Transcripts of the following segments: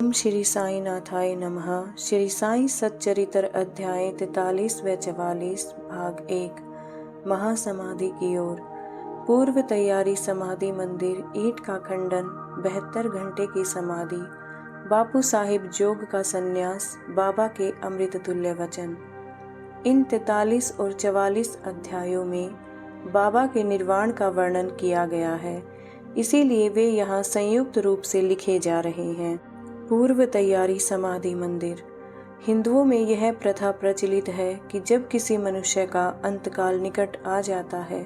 ओम श्री साई नाथाय नमः। श्री साई सच्चरित्र अध्याय 43 व 44 भाग 1 महासमाधि की ओर। पूर्व तैयारी। समाधि मंदिर, ईंट का खंडन, 72 घंटे की समाधि, बापू साहिब जोग का संन्यास, बाबा के अमृत तुल्य वचन। इन 43 और 44 अध्यायों में बाबा के निर्वाण का वर्णन किया गया है, इसीलिए वे यहाँ संयुक्त रूप से लिखे जा रहे हैं। पूर्व तैयारी। समाधि मंदिर। हिंदुओं में यह प्रथा प्रचलित है कि जब किसी मनुष्य का अंतकाल निकट आ जाता है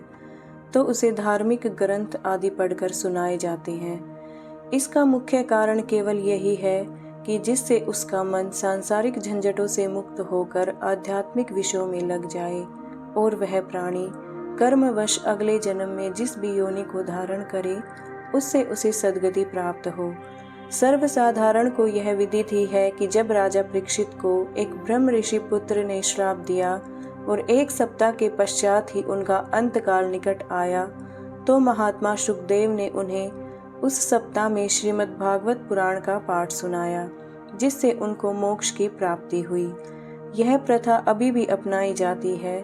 तो उसे धार्मिक ग्रंथ आदि पढ़कर सुनाए जाते हैं। इसका मुख्य कारण केवल यही है कि जिससे उसका मन सांसारिक झंझटों से मुक्त होकर आध्यात्मिक विषयों में लग जाए और वह प्राणी कर्मवश अगले जन्म में जिस भी योनि को धारण करे उससे उसे सद्गति प्राप्त हो। सर्वसाधारण को यह विदित ही है कि जब राजा परीक्षित को एक ब्रह्म ऋषि पुत्र ने श्राप दिया और 1 सप्ताह के पश्चात ही उनका अंतकाल निकट आया, तो महात्मा शुकदेव ने उन्हें उस सप्ताह में श्रीमद् भागवत पुराण का पाठ सुनाया, जिससे उनको मोक्ष की प्राप्ति हुई। यह प्रथा अभी भी अपनाई जाती है।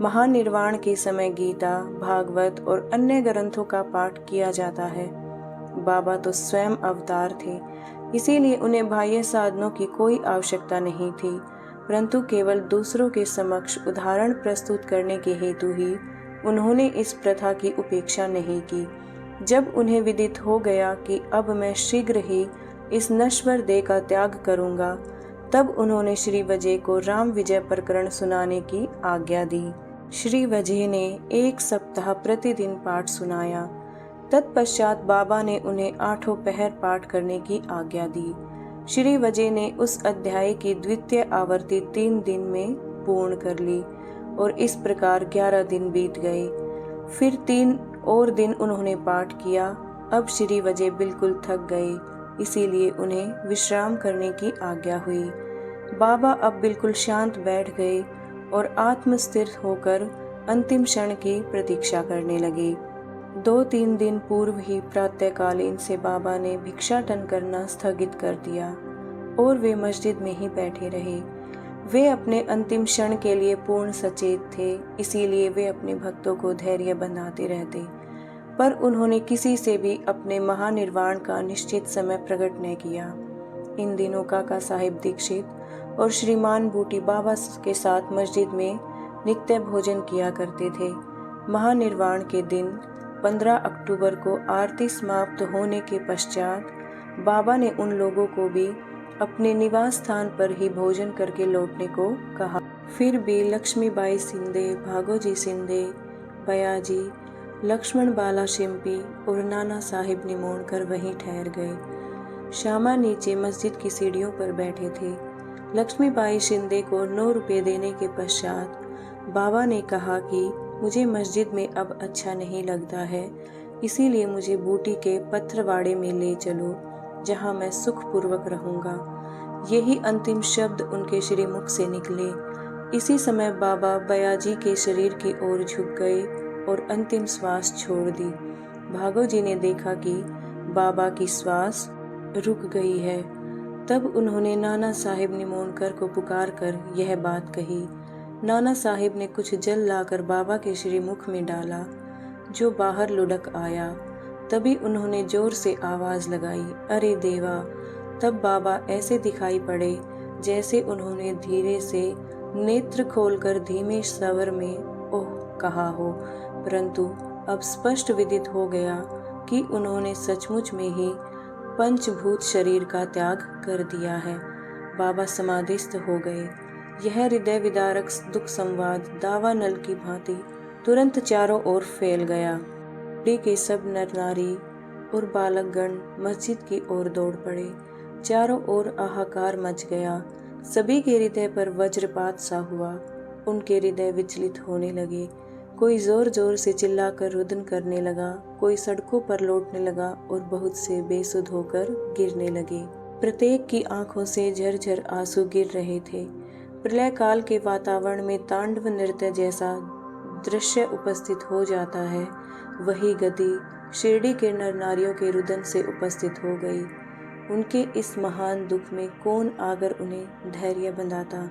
महानिर्वाण के समय गीता, भागवत और अन्य ग्रंथों का पाठ किया जाता है। बाबा तो स्वयं अवतार थे, इसीलिए उन्हें बाह्य साधनों की कोई आवश्यकता नहीं थी, परंतु केवल दूसरों के समक्ष उदाहरण प्रस्तुत करने के हेतु ही उन्होंने इस प्रथा की उपेक्षा नहीं की। जब उन्हें विदित हो गया कि अब मैं शीघ्र ही इस नश्वर देह का त्याग करूंगा, तब उन्होंने श्री वजय को राम विजय प्रकरण सुनाने की आज्ञा दी। श्री वजय ने 1 सप्ताह प्रतिदिन पाठ सुनाया। तत्पश्चात बाबा ने उन्हें 8 पहर पाठ करने की आज्ञा दी। श्री वजय ने उस अध्याय की द्वितीय आवृत्ति 3 दिन में पूर्ण कर ली और इस प्रकार 11 दिन बीत गए। फिर 3 और दिन उन्होंने पाठ किया। अब श्री वजय बिल्कुल थक गए, इसीलिए उन्हें विश्राम करने की आज्ञा हुई। बाबा अब बिल्कुल शांत बैठ गए और आत्मस्थिर होकर अंतिम क्षण की प्रतीक्षा करने लगे। 2-3 दिन पूर्व ही प्रातःकालीन से बाबा ने भिक्षाटन करना स्थगित कर दिया और वे मस्जिद में ही बैठे रहे। वे अपने अंतिम क्षण के लिए पूर्ण सचेत थे, इसीलिए वे अपने भक्तों को धैर्य बनाते रहते, पर उन्होंने किसी से भी अपने महानिर्वाण का निश्चित समय प्रकट न किया। इन दिनों काका साहिब दीक्षित और श्रीमान बूटी बाबा के साथ मस्जिद में नित्य भोजन किया करते थे। महानिर्वाण के दिन 15 अक्टूबर को आरती समाप्त होने के पश्चात बाबा ने उन लोगों को भी अपने निवास स्थान पर ही भोजन करके लौटने को कहा। फिर भी लक्ष्मीबाई सिंधे, भागोजी सिंधे, बयाजी, लक्ष्मण बाला शिंपी और नाना साहिब निमोणकर वहीं ठहर गए। श्यामा नीचे मस्जिद की सीढ़ियों पर बैठे थे। लक्ष्मीबाई शिंदे को 9 रुपये देने के पश्चात बाबा ने कहा कि मुझे मस्जिद में अब अच्छा नहीं लगता है, इसीलिए मुझे बूटी के पत्थरवाड़े में ले चलो, जहां मैं सुखपूर्वक रहूंगा। यही अंतिम शब्द उनके श्रीमुख से निकले। इसी समय बाबा बयाजी के शरीर की ओर झुक गए और अंतिम श्वास छोड़ दी। भागोजी ने देखा कि बाबा की श्वास रुक गई है। तब उन्होंने नाना साहिब निमोणकर को पुकार कर यह बात कही। नाना साहिब ने कुछ जल लाकर बाबा के श्रीमुख में डाला, जो बाहर लुढ़क आया। तभी उन्होंने जोर से आवाज लगाई, अरे देवा! तब बाबा ऐसे दिखाई पड़े जैसे उन्होंने धीरे से नेत्र खोलकर धीमे स्वर में ओह कहा हो, परंतु अब स्पष्ट विदित हो गया कि उन्होंने सचमुच में ही पंचभूत शरीर का त्याग कर दिया है। बाबा समाधिस्थ हो गए। यह हृदय विदारक दुख संवाद दावा नल की भांति तुरंत चारों ओर फैल गया। डी के सब नर नारी और बालकगण मस्जिद की ओर दौड़ पड़े। चारों ओर हाहाकार मच गया। सभी के हृदय पर वज्रपात सा हुआ। उनके हृदय विचलित होने लगे। कोई जोर जोर से चिल्लाकर रुदन करने लगा, कोई सड़कों पर लौटने लगा और बहुत से बेसुध होकर गिरने लगे। प्रत्येक की आंखों से झरझर आंसू गिर रहे थे। प्रलय काल के वातावरण में तांडव नृत्य जैसा दृश्य उपस्थित हो जाता है, वही गति शिरडी के नर नारियों के रुदन से उपस्थित हो गई। उनके इस महान दुख में कौन आकर उन्हें धैर्य बंधाता,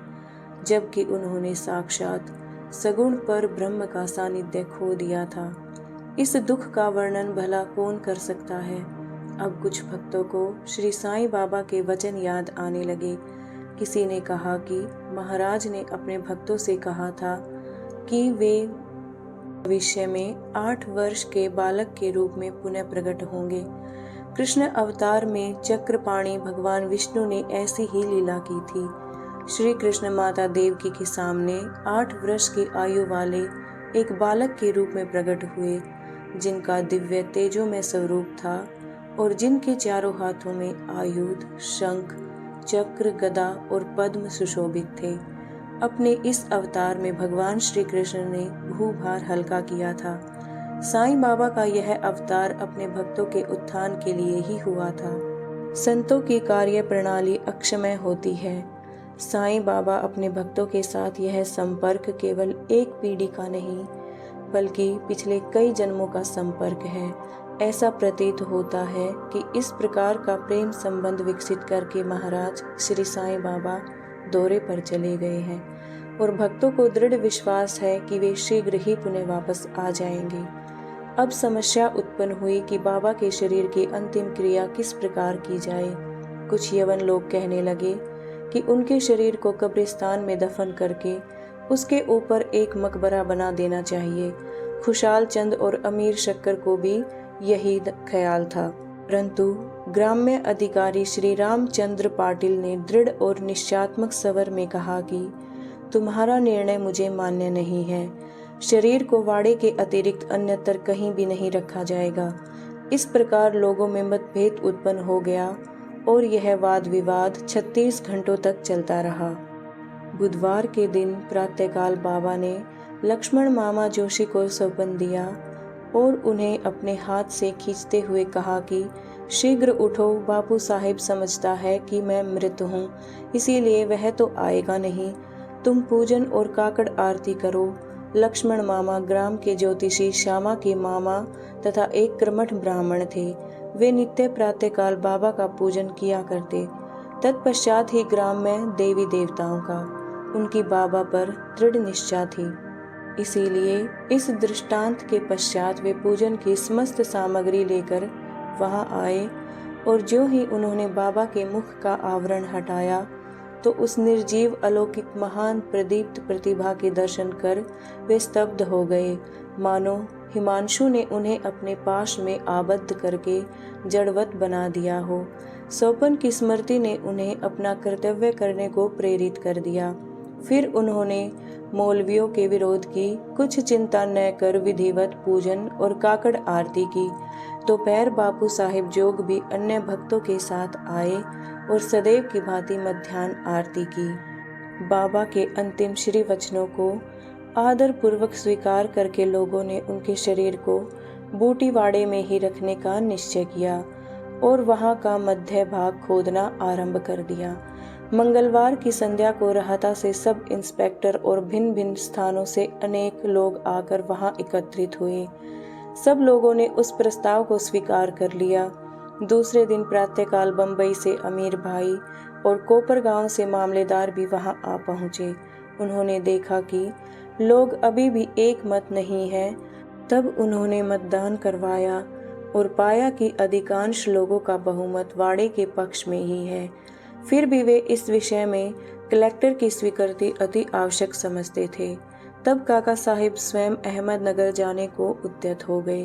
जबकि उन्होंने साक्षात सगुण पर ब्रह्म का सानिध्य खो दिया था। इस दुख का वर्णन भला कौन कर सकता है। अब कुछ भक्तों को श्री साईं बाबा के वचन याद आने लगे। किसी ने कहा कि महाराज ने अपने भक्तों से कहा था कि वे भविष्य में 8 वर्ष के बालक के रूप में पुनः प्रकट होंगे। कृष्ण अवतार में चक्रपाणि भगवान विष्णु ने ऐसी ही लीला की थी। श्री कृष्ण माता देवकी के सामने 8 वर्ष की आयु वाले एक बालक के रूप में प्रकट हुए, जिनका दिव्य तेजोमय स्वरूप था और जिनके चारों हाथों में आयुध, शंख, चक्र, गदा और पद्म सुशोभित थे। अपने इस अवतार में भगवान श्री कृष्ण ने भूभार हल्का किया था। साईं बाबा का यह अवतार अपने भक्तों के उत्थान के लिए ही हुआ था। संतों की कार्य प्रणाली अक्षमय होती है। साईं बाबा अपने भक्तों के साथ यह संपर्क केवल एक पीढ़ी का नहीं, बल्कि पिछले कई जन्मों का संपर्क है। ऐसा प्रतीत होता है कि इस प्रकार का प्रेम संबंध विकसित करके महाराज श्री साईं बाबा दौरे पर चले गए हैं और भक्तों को दृढ़ विश्वास है कि वे शीघ्र ही पुनः वापस आ जाएंगे। अब समस्या उत्पन्न हुई कि बाबा के शरीर की अंतिम क्रिया किस प्रकार की जाए। कुछ यवन लोग कहने लगे कि उनके शरीर को कब्रिस्तान में दफन करके उसके ऊपर एक मकबरा बना देना चाहिए। खुशाल चंद और अमीर शक्कर को भी यही ख्याल था, परंतु ग्राम्य अधिकारी श्री रामचंद्र पाटिल ने दृढ़ और निश्चयात्मक स्वर में कहा कि तुम्हारा निर्णय मुझे मान्य नहीं है। शरीर को वाड़े के अतिरिक्त अन्यत्र कहीं भी नहीं रखा जाएगा। इस प्रकार लोगों में मतभेद उत्पन्न हो गया और यह वाद विवाद 36 घंटों तक चलता रहा। बुधवार के दिन प्रातःकाल बाबा ने लक्ष्मण मामा जोशी को सौंपन दिया और उन्हें अपने हाथ से खींचते हुए कहा कि शीघ्र उठो, बापू साहिब समझता है कि मैं मृत हूँ, इसीलिए वह तो आएगा नहीं। तुम पूजन और काकड़ आरती करो। लक्ष्मण मामा ग्राम के ज्योतिषी श्यामा के मामा तथा एक कर्मठ ब्राह्मण थे। वे नित्य प्रातःकाल बाबा का पूजन किया करते। तत्पश्चात ही ग्राम में देवी देवताओं का उनकी बाबा पर दृढ़ निष्ठा थी। इसीलिए इस दृष्टांत के पश्चात वे पूजन की समस्त सामग्री लेकर वहां आए और जो ही उन्होंने बाबा के मुख का आवरण हटाया तो उस निर्जीव अलौकिक महान प्रदीप्त प्रतिभा के दर्शन कर वे स्तब्ध हो गए, मानो हिमांशु ने उन्हें अपने पाश में आबद्ध करके जड़वत बना दिया हो। सौपन की स्मृति ने उन्हें अपना कर्तव्य करने को प्रेरित कर दिया। फिर उन्होंने मौलवियों के विरोध की कुछ चिंता न कर विधिवत पूजन और काकड़ आरती की। दोपहर बापू साहिब जोग भी अन्य भक्तों के साथ आए और सदैव की भांति मध्याह्न आरती की। बाबा के अंतिम श्री वचनों को आदर पूर्वक स्वीकार करके लोगों ने उनके शरीर को बूटीवाड़े में ही रखने का निश्चय किया और वहां का मध्य भाग खोदना आरंभ कर दिया। मंगलवार की संध्या को रहता से सब इंस्पेक्टर और भिन्न भिन्न स्थानों से अनेक लोग आकर वहां एकत्रित हुए। सब लोगों ने उस प्रस्ताव को स्वीकार कर लिया। दूसरे दिन प्रातःकाल बंबई से अमीर भाई और कोपरगांव से मामलेदार भी वहां आ पहुंचे। उन्होंने देखा कि लोग अभी भी एक मत नहीं है। तब उन्होंने मतदान करवाया और पाया कि अधिकांश लोगों का बहुमत वाड़े के पक्ष में ही है। फिर भी वे इस विषय में कलेक्टर की स्वीकृति अति आवश्यक समझते थे। तब काका साहिब स्वयं अहमदनगर जाने को उद्यत हो गए,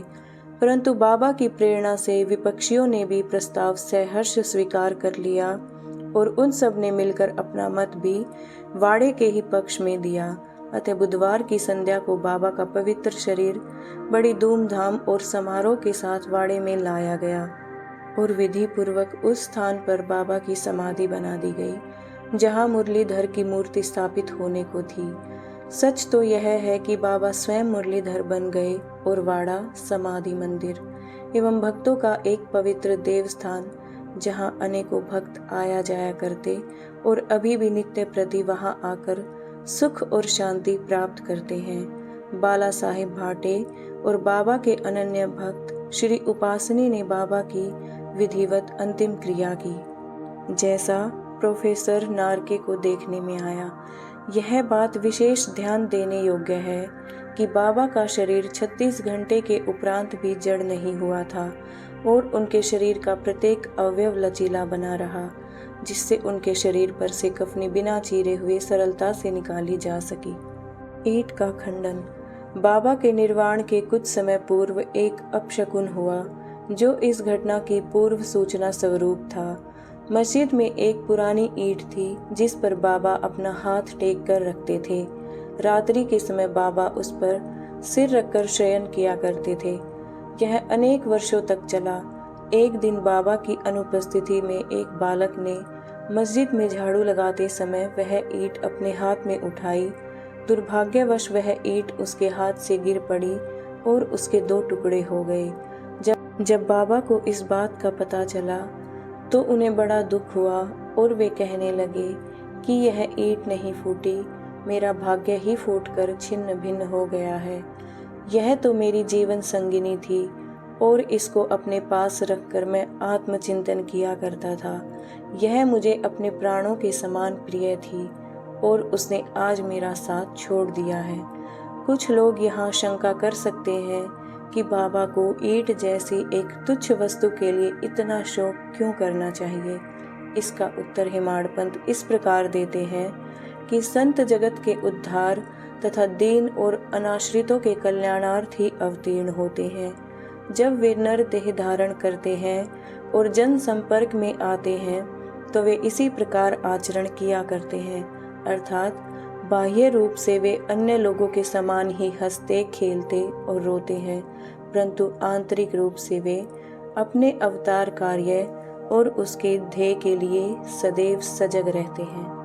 परंतु बाबा की प्रेरणा से विपक्षियों ने भी प्रस्ताव सहर्ष स्वीकार कर लिया और उन सब ने मिलकर अपना मत भी वाड़े के ही पक्ष में दिया। अतः बुधवार की संध्या को बाबा का पवित्र शरीर बड़ी धूमधाम और समारोह के साथ वाड़े में लाया गया और विधि पूर्वक उस स्थान पर बाबा की समाधि बना दी गई जहां मुरलीधर की मूर्ति स्थापित होने को थी। सच तो यह है कि बाबा स्वयं मुरलीधर बन गए और वाड़ा समाधि मंदिर एवं भक्तों का एक पवित्र देवस्थान जहां अनेकों भक्त आया जाया करते और अभी भी नित्य प्रति वहां आकर सुख और शांति प्राप्त करते हैं। बाला साहिब भाटे और बाबा के अनन्य भक्त श्री उपासनी ने बाबा की विधिवत अंतिम क्रिया की, जैसा प्रोफेसर नार्के को देखने में आया। यह बात विशेष ध्यान देने योग्य है कि बाबा का शरीर 36 घंटे के उपरांत भी जड़ नहीं हुआ था और उनके शरीर का प्रत्येक अवयव लचीला बना रहा, जिससे उनके शरीर पर से कफनी बिना चीरे हुए सरलता से निकाली जा सकी। ईंट का खंडन। बाबा के निर्वाण के कुछ समय पूर्व एक अपशकुन हुआ, जो इस घटना की पूर्व सूचना स्वरूप था। मस्जिद में एक पुरानी ईंट थी जिस पर बाबा अपना हाथ टेक कर रखते थे। रात्रि के समय बाबा उस पर सिर रखकर शयन किया करते थे। यह अनेक वर्षों तक चला। एक दिन बाबा की अनुपस्थिति में एक बालक ने मस्जिद में झाड़ू लगाते समय वह ईंट अपने हाथ में उठाई। दुर्भाग्यवश वह ईंट उसके हाथ से गिर पड़ी और उसके 2 टुकड़े हो गए। जब बाबा को इस बात का पता चला तो उन्हें बड़ा दुख हुआ और वे कहने लगे कि यह ईंट नहीं फूटी, मेरा भाग्य ही फूटकर छिन्न भिन्न हो गया है। यह तो मेरी जीवन संगिनी थी और इसको अपने पास रखकर मैं आत्मचिंतन किया करता था। यह मुझे अपने प्राणों के समान प्रिय थी और उसने आज मेरा साथ छोड़ दिया है। कुछ लोग यहाँ शंका कर सकते हैं कि बाबा को ईंट जैसी एक तुच्छ वस्तु के लिए इतना शोक क्यों करना चाहिए। इसका उत्तर हेमाडपंत इस प्रकार देते हैं कि संत जगत के उद्धार तथा दीन और अनाश्रितों के कल्याणार्थ ही अवतीर्ण होते हैं। जब वे नर देह धारण करते हैं और जन संपर्क में आते हैं तो वे इसी प्रकार आचरण किया करते हैं, अर्थात बाह्य रूप से वे अन्य लोगों के समान ही हंसते खेलते और रोते हैं, परंतु आंतरिक रूप से वे अपने अवतार कार्य और उसके ध्येय के लिए सदैव सजग रहते हैं।